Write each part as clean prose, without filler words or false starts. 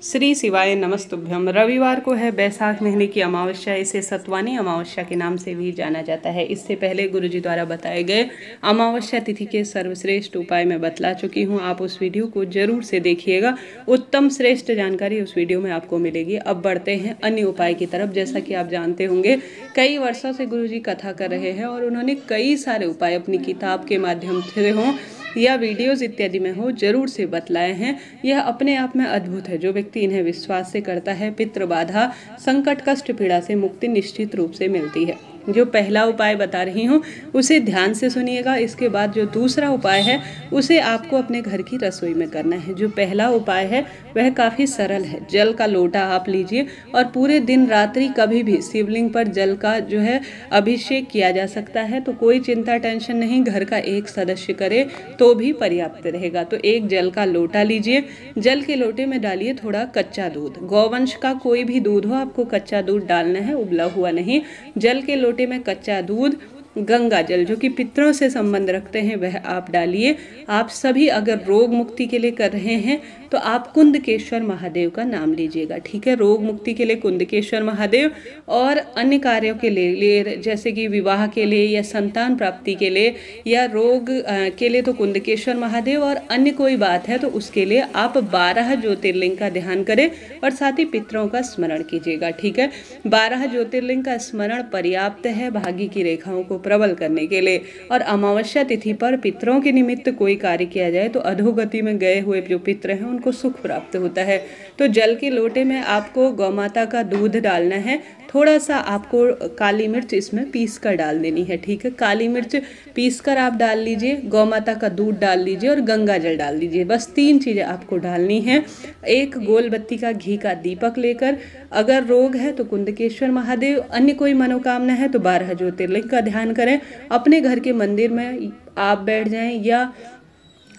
श्री शिवाय नमस्तुभ्यम। रविवार को है बैसाख महीने की अमावस्या। इसे सतवानी अमावस्या के नाम से भी जाना जाता है। इससे पहले गुरुजी द्वारा बताए गए अमावस्या तिथि के सर्वश्रेष्ठ उपाय मैं बतला चुकी हूँ। आप उस वीडियो को जरूर से देखिएगा। उत्तम श्रेष्ठ जानकारी उस वीडियो में आपको मिलेगी। अब बढ़ते हैं अन्य उपाय की तरफ। जैसा कि आप जानते होंगे, कई वर्षों से गुरुजी कथा कर रहे हैं और उन्होंने कई सारे उपाय अपनी किताब के माध्यम से हों या वीडियोस इत्यादि में हो जरूर से बतलाए हैं। यह अपने आप में अद्भुत है। जो व्यक्ति इन्हें विश्वास से करता है, पितृ बाधा, संकट, कष्ट, पीड़ा से मुक्ति निश्चित रूप से मिलती है। जो पहला उपाय बता रही हूँ उसे ध्यान से सुनिएगा। इसके बाद जो दूसरा उपाय है उसे आपको अपने घर की रसोई में करना है। जो पहला उपाय है वह काफ़ी सरल है। जल का लोटा आप लीजिए और पूरे दिन रात्रि कभी भी शिवलिंग पर जल का जो है अभिषेक किया जा सकता है। तो कोई चिंता टेंशन नहीं, घर का एक सदस्य करे तो भी पर्याप्त रहेगा। तो एक जल का लोटा लीजिए। जल के लोटे में डालिए थोड़ा कच्चा दूध। गौवंश का कोई भी दूध हो, आपको कच्चा दूध डालना है, उबला हुआ नहीं। जल के लोटे में कच्चा दूध, गंगा जल जो कि पितरों से संबंध रखते हैं वह आप डालिए। आप सभी अगर रोग मुक्ति के लिए कर रहे हैं तो आप कुंदकेश्वर महादेव का नाम लीजिएगा, ठीक है। रोग मुक्ति के लिए कुंदकेश्वर महादेव और अन्य कार्यों के लिए जैसे कि विवाह के लिए या संतान प्राप्ति के लिए या रोग के लिए तो कुंदकेश्वर महादेव, और अन्य कोई बात है तो उसके लिए आप 12 ज्योतिर्लिंग का ध्यान करें और साथ ही पितरों का स्मरण कीजिएगा, ठीक है। 12 ज्योतिर्लिंग का स्मरण पर्याप्त है भाग्य की रेखाओं को प्रबल करने के लिए। और अमावस्या तिथि पर पितरों के निमित्त कोई कार्य किया जाए तो अधोगति में गए हुए जो पितर हैं उनको सुख प्राप्त होता है। तो जल के लोटे में आपको गौमाता का दूध डालना है। थोड़ा सा आपको काली मिर्च इसमें पीस कर डाल देनी है, ठीक है। काली मिर्च पीस कर आप डाल लीजिए, गौमाता का दूध डाल लीजिए और गंगा जल डाल दीजिए। बस 3 चीज़ें आपको डालनी है। एक गोल बत्ती का घी का दीपक लेकर, अगर रोग है तो कुंदकेश्वर महादेव, अन्य कोई मनोकामना है तो 12 ज्योतिर्लिंग का ध्यान करें। अपने घर के मंदिर में आप बैठ जाएं या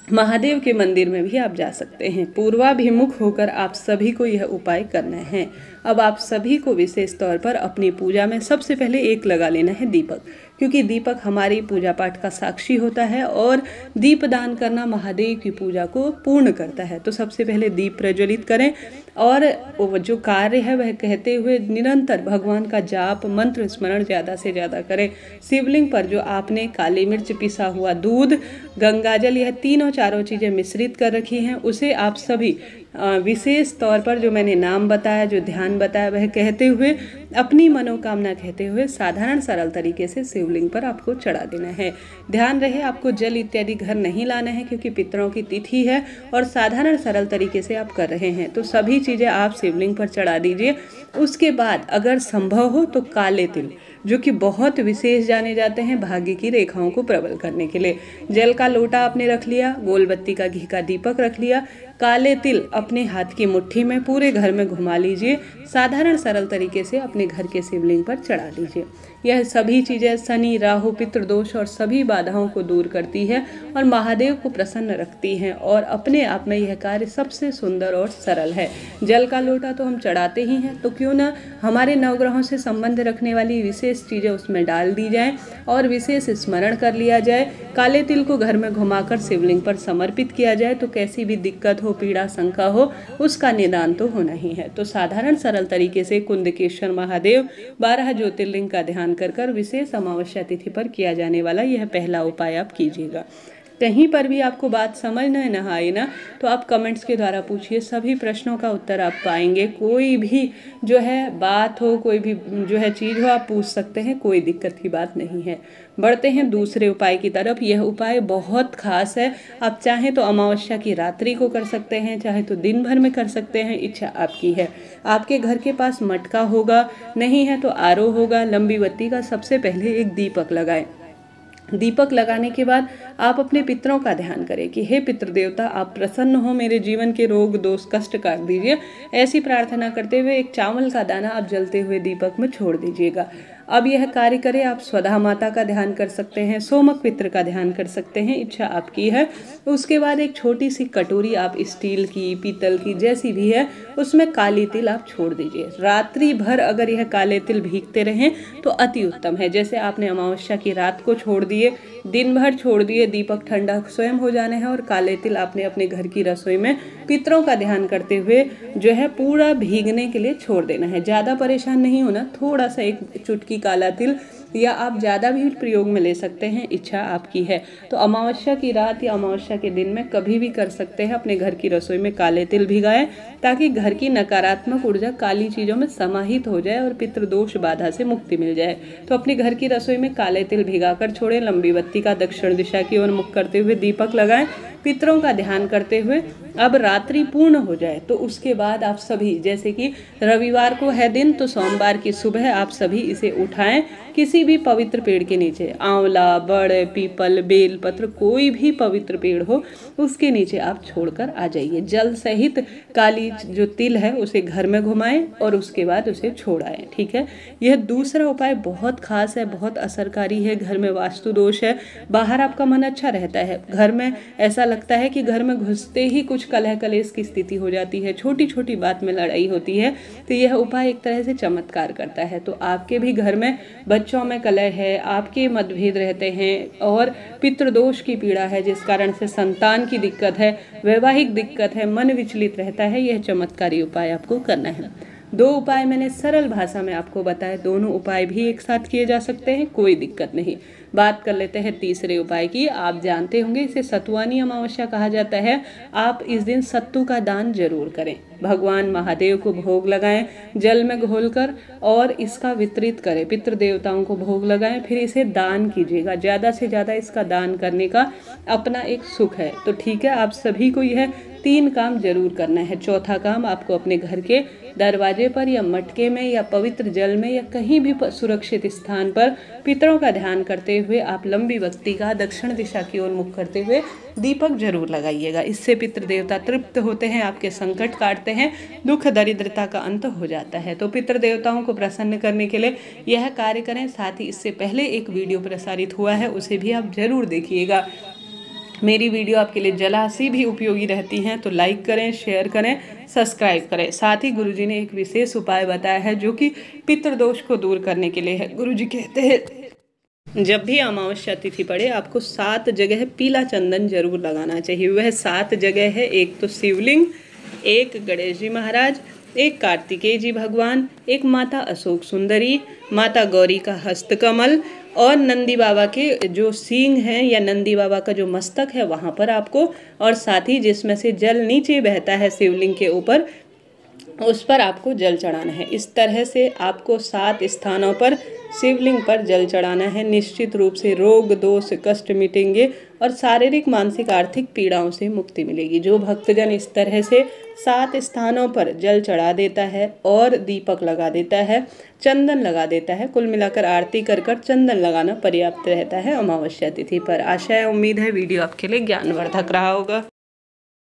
महादेव के मंदिर में भी आप जा सकते हैं। पूर्वाभिमुख होकर आप सभी को यह उपाय करना है। अब आप सभी को विशेष तौर पर अपनी पूजा में सबसे पहले एक लगा लेना है दीपक, क्योंकि दीपक हमारी पूजा पाठ का साक्षी होता है और दीप दान करना महादेव की पूजा को पूर्ण करता है। तो सबसे पहले दीप प्रज्वलित करें और जो कार्य है वह कहते हुए निरंतर भगवान का जाप मंत्र स्मरण ज़्यादा से ज़्यादा करें। शिवलिंग पर जो आपने काली मिर्च, पिसा हुआ दूध, गंगाजल, यह तीनों चारों चीज़ें मिश्रित कर रखी हैं, उसे आप सभी विशेष तौर पर जो मैंने नाम बताया, जो ध्यान बताया, वह कहते हुए अपनी मनोकामना कहते हुए साधारण सरल तरीके से शिवलिंग पर आपको चढ़ा देना है। ध्यान रहे आपको जल इत्यादि घर नहीं लाना है, क्योंकि पितरों की तिथि है और साधारण सरल तरीके से आप कर रहे हैं। तो सभी चीज़ें आप शिवलिंग पर चढ़ा दीजिए। उसके बाद अगर संभव हो तो काले तिल, जो कि बहुत विशेष जाने जाते हैं भाग्य की रेखाओं को प्रबल करने के लिए। जल का लोटा आपने रख लिया, गोल बत्ती का घी का दीपक रख लिया, काले तिल अपने हाथ की मुट्ठी में पूरे घर में घुमा लीजिए। साधारण सरल तरीके से अपने घर के शिवलिंग पर चढ़ा दीजिए। यह सभी चीज़ें शनि, राहु, पितृदोष और सभी बाधाओं को दूर करती है और महादेव को प्रसन्न रखती हैं और अपने आप में यह कार्य सबसे सुंदर और सरल है। जल का लोटा तो हम चढ़ाते ही हैं, तो क्यों ना हमारे नवग्रहों से संबंध रखने वाली विशेष चीज़ें उसमें डाल दी जाए और विशेष स्मरण कर लिया जाए। काले तिल को घर में घुमाकर शिवलिंग पर समर्पित किया जाए तो कैसी भी दिक्कत हो, पीड़ा, शंका हो, उसका निदान तो होना ही है। तो साधारण सरल तरीके से कुंदकेश्वर महादेव, 12 ज्योतिर्लिंग का ध्यान कर विशेष अमावस्या तिथि पर किया जाने वाला यह पहला उपाय आप कीजिएगा। कहीं पर भी आपको बात समझ न आए ना तो आप कमेंट्स के द्वारा पूछिए, सभी प्रश्नों का उत्तर आप पाएंगे। कोई भी जो है बात हो, कोई भी जो है चीज़ हो, आप पूछ सकते हैं, कोई दिक्कत की बात नहीं है। बढ़ते हैं दूसरे उपाय की तरफ। यह उपाय बहुत खास है। आप चाहें तो अमावस्या की रात्रि को कर सकते हैं, चाहे तो दिन भर में कर सकते हैं, इच्छा आपकी है। आपके घर के पास मटका होगा, नहीं है तो आरो होगा। लंबी बत्ती का सबसे पहले एक दीपक लगाएं। दीपक लगाने के बाद आप अपने पितरों का ध्यान करें कि हे पितृ देवता, आप प्रसन्न हो, मेरे जीवन के रोग, दोष, कष्ट काट दीजिए। ऐसी प्रार्थना करते हुए एक चावल का दाना आप जलते हुए दीपक में छोड़ दीजिएगा। अब यह कार्य करें। आप स्वधा माता का ध्यान कर सकते हैं, सोमक पितृ का ध्यान कर सकते हैं, इच्छा आपकी है। उसके बाद एक छोटी सी कटोरी आप स्टील की, पीतल की, जैसी भी है, उसमें काली तिल आप छोड़ दीजिए। रात्रि भर अगर यह काले तिल भीगते रहें तो अति उत्तम है। जैसे आपने अमावस्या की रात को छोड़ दिए, दिन भर छोड़ दिए, दीपक ठंडा स्वयं हो जाने हैं और काले तिल आपने अपने घर की रसोई में पितरों का ध्यान करते हुए जो है पूरा भीगने के लिए छोड़ देना है। ज़्यादा परेशान नहीं होना, थोड़ा सा एक चुटकी काला तिल या आप ज़्यादा भी प्रयोग में ले सकते हैं, इच्छा आपकी है। तो अमावस्या की रात या अमावस्या के दिन में कभी भी कर सकते हैं, अपने घर की रसोई में काले तिल भिगाएं ताकि घर की नकारात्मक ऊर्जा काली चीज़ों में समाहित हो जाए और पितृदोष बाधा से मुक्ति मिल जाए। तो अपने घर की रसोई में काले तिल भिगाकर छोड़ें, लंबी बत्ती का दक्षिण दिशा की ओर मुख करते हुए दीपक लगाएं, पितरों का ध्यान करते हुए अब रात्रि पूर्ण हो जाए तो उसके बाद आप सभी, जैसे कि रविवार को है दिन तो सोमवार की सुबह आप सभी इसे उठाएं किसी भी पवित्र पेड़ के नीचे, आंवला, बड़, पीपल, बेल पत्र, कोई भी पवित्र पेड़ हो उसके नीचे आप छोड़कर आ जाइए। जल सहित काली जो तिल है उसे घर में घुमाएं और उसके बाद उसे छोड़ आएं। ठीक है, यह दूसरा उपाय बहुत खास है, बहुत असरकारी है। घर में वास्तु दोष है, बाहर आपका मन अच्छा रहता है, घर में ऐसा लगता है कि घर में घुसते ही कुछ कलह कलेश की स्थिति हो जाती है, छोटी छोटी बात में लड़ाई होती है, तो यह उपाय एक तरह से चमत्कार करता है। तो आपके भी घर में बच्चों में कलह है, आपके मतभेद रहते हैं और पितृदोष की पीड़ा है जिस कारण से संतान की दिक्कत है, वैवाहिक दिक्कत है, मन विचलित रहता है, यह चमत्कारी उपाय आपको करना है। 2 उपाय मैंने सरल भाषा में आपको बताए, दोनों उपाय भी एक साथ किए जा सकते हैं, कोई दिक्कत नहीं। बात कर लेते हैं तीसरे उपाय की। आप जानते होंगे इसे सतुवानी अमावस्या कहा जाता है। आप इस दिन सत्तू का दान जरूर करें, भगवान महादेव को भोग लगाएं जल में घोलकर और इसका वितरित करें, पितृ देवताओं को भोग लगाएं, फिर इसे दान कीजिएगा। ज़्यादा से ज़्यादा इसका दान करने का अपना एक सुख है। तो ठीक है, आप सभी को यह 3 काम जरूर करना है। चौथा काम, आपको अपने घर के दरवाजे पर या मटके में या पवित्र जल में या कहीं भी सुरक्षित स्थान पर पितरों का ध्यान करते हुए आप लंबी बत्ती का दक्षिण दिशा की ओर मुख करते हुए दीपक जरूर लगाइएगा। इससे पितृ देवता तृप्त होते हैं, आपके संकट काटते हैं, दुख दरिद्रता का अंत हो जाता है। तो पितृ देवताओं को प्रसन्न करने के लिए यह कार्य करें। साथ ही इससे पहले एक वीडियो प्रसारित हुआ है, उसे भी आप जरूर देखिएगा। मेरी वीडियो आपके लिए जलासी भी उपयोगी रहती हैं, तो लाइक करें, शेयर करें, सब्सक्राइब करें। साथ ही गुरुजी ने एक विशेष उपाय बताया है जो कि पितृदोष को दूर करने के लिए है। गुरुजी कहते हैं जब भी अमावस्या तिथि पड़े आपको 7 जगह पीला चंदन जरूर लगाना चाहिए। वह 7 जगह है, एक तो शिवलिंग, एक गणेश जी महाराज, एक कार्तिकेय जी भगवान, एक माता अशोक सुंदरी, माता गौरी का हस्तकमल और नंदी बाबा के जो सींग हैं या नंदी बाबा का जो मस्तक है वहाँ पर आपको, और साथ ही जिसमें से जल नीचे बहता है शिवलिंग के ऊपर, उस पर आपको जल चढ़ाना है। इस तरह से आपको 7 स्थानों पर शिवलिंग पर जल चढ़ाना है। निश्चित रूप से रोग दोष कष्ट मिटेंगे और शारीरिक मानसिक आर्थिक पीड़ाओं से मुक्ति मिलेगी। जो भक्तजन इस तरह से 7 स्थानों पर जल चढ़ा देता है और दीपक लगा देता है, चंदन लगा देता है, कुल मिलाकर आरती कर कर चंदन लगाना पर्याप्त रहता है अमावस्या तिथि पर। आशा है, उम्मीद है वीडियो आपके लिए ज्ञानवर्धक रहा होगा।